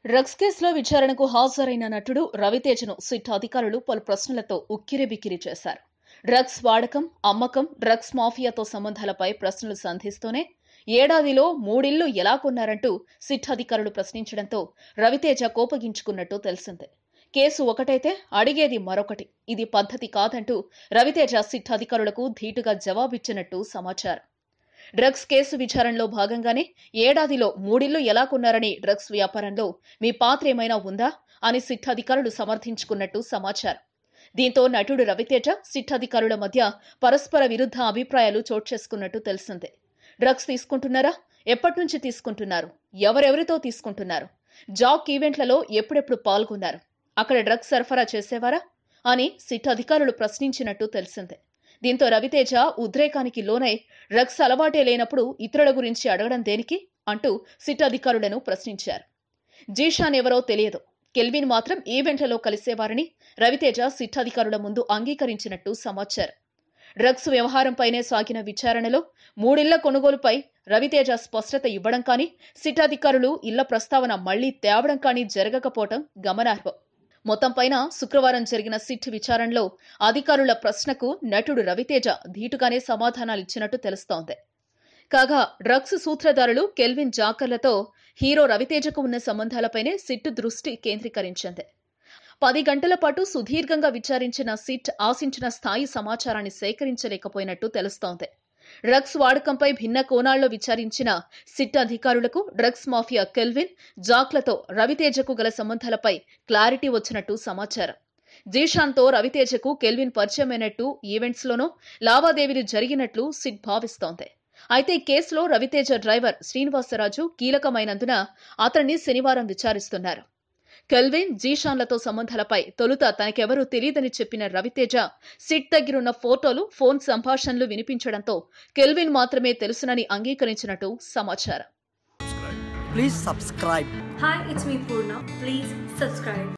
Drugs కేసులో విచారణకు హాజరైన నటుడు రవితేజను సిట్ అధికారులు పలు ప్రశ్నలతో ఉక్కిరిబిక్కిరి చేశారు. డ్రగ్స్ వాడకం, అమ్మకం, డ్రగ్స్ మాఫియాతో సంబంధాలపై ప్రశ్నలు సంధిస్తూనే ఏడాదిలో 3 ఇళ్లు ఎలా కొన్నారంటూ సిట్ అధికారులు ప్రశ్నించడంతో రవితేజ కోపగించుకున్నట్టు తెలిసిందే. కేసు ఒకటైతే అడిగేది మరొకటి. ఇది పద్ధతి కాదంటూ రవితేజ సిట్ అధికారులకు ధీటుగా జవాబిచ్చినట్టు సమాచారం. డ్రగ్స్ కేసు విచారణలో భాగంగానే ఏడాదిలో 3 ఇళ్లు ఎలా కొన్నారని డ్రగ్స్ వ్యాపారంలో మీ పాత్ర ఏమైనా ఉందా అని సిట్ అధికారులు సమర్థించుకున్నట్టు సమాచారం. దీంతో నటుడు రవితేజ సిట్ అధికారుల మధ్య పరస్పర విరుద్ధ అభిప్రాయాలు చోటు చేసుకున్నట్టు తెలిసిందే. డ్రగ్స్ తీసుకుంటున్నారా? ఎప్పటి నుంచి తీసుకుంటున్నారు? ఎవరెవరితో తీసుకుంటున్నారు? జాక్ ఈవెంట్లలో ఎప్పుడెప్పుడు పాల్గొన్నారు? అక్కడ డ్రగ్స్ సరఫరా చేసేవారా అని సిట్ అధికారులు ప్రశ్నించినట్టు తెలిసిందే. దీంతో రవితేజ ఉద్రేకానికి లోనై డ్రగ్స్ అలవాటే లేనప్పుడు ఇతరుల గురించి అడగడం దేనికి అంటూ సిట్ అధికారులను ప్రశ్నించారు. జీషాన్ ఎవరో తెలియదు, కెల్విన్ మాత్రం ఈవెంట్లలో కలిసేవారని రవితేజ సిట్ అధికారుల ముందు అంగీకరించినట్టు సమాచారం. డ్రగ్స్ వ్యవహారంపైనే సాగిన విచారణలో 3 ఇళ్ల కొనుగోలుపై రవితేజ స్పష్టత ఇవ్వడం కానీ, సిట్ అధికారులు ఇళ్ల ప్రస్తావన మళ్లీ తేవడం కానీ జరగకపోవడం గమనార్హం. మొత్తంపైన శుక్రవారం జరిగిన సిట్ విచారణలో అధికారుల ప్రశ్నకు నటుడు రవితేజ ధీటుగానే సమాధానాలిచ్చినట్టు తెలుస్తోంది. కాగా డ్రగ్స్ సూత్రధారులు కెల్విన్ జాకర్లతో హీరో రవితేజకు ఉన్న సంబంధాలపైనే సిట్ దృష్టి కేంద్రీకరించింది. 10 గంటల పాటు సుదీర్ఘంగా విచారించిన సిట్ ఆశించిన స్థాయి సమాచారాన్ని సేకరించలేకపోయినట్టు తెలుస్తోంది. డ్రగ్స్ వాడకంపై భిన్న కోణాల్లో విచారించిన సిట్ అధికారులకు డ్రగ్స్ మాఫియా కెల్విన్, జాక్లతో రవితేజకు గల సంబంధాలపై క్లారిటీ వచ్చినట్టు సమాచారం. జీషాన్తో రవితేజకు కెల్విన్ పరిచయమైనట్టు, ఈవెంట్స్లోనూ లావాదేవీలు జరిగినట్లు సిట్ భావిస్తోంది. అయితే ఈ కేసులో రవితేజ డ్రైవర్ శ్రీనివాసరాజు కీలకమైనందున అతన్ని శనివారం విచారిస్తున్నారు. కెల్విన్, జీషాన్లతో సంబంధాలపై తొలుత తనకెవరూ తెలియదని చెప్పిన రవితేజ సిట్ దగ్గరున్న ఫోటోలు, ఫోన్ సంభాషణలు వినిపించడంతో కెల్విన్ మాత్రమే తెలుసునని అంగీకరించినట్టు సమాచారం. Please subscribe. Hi, it's me Purna. Please subscribe.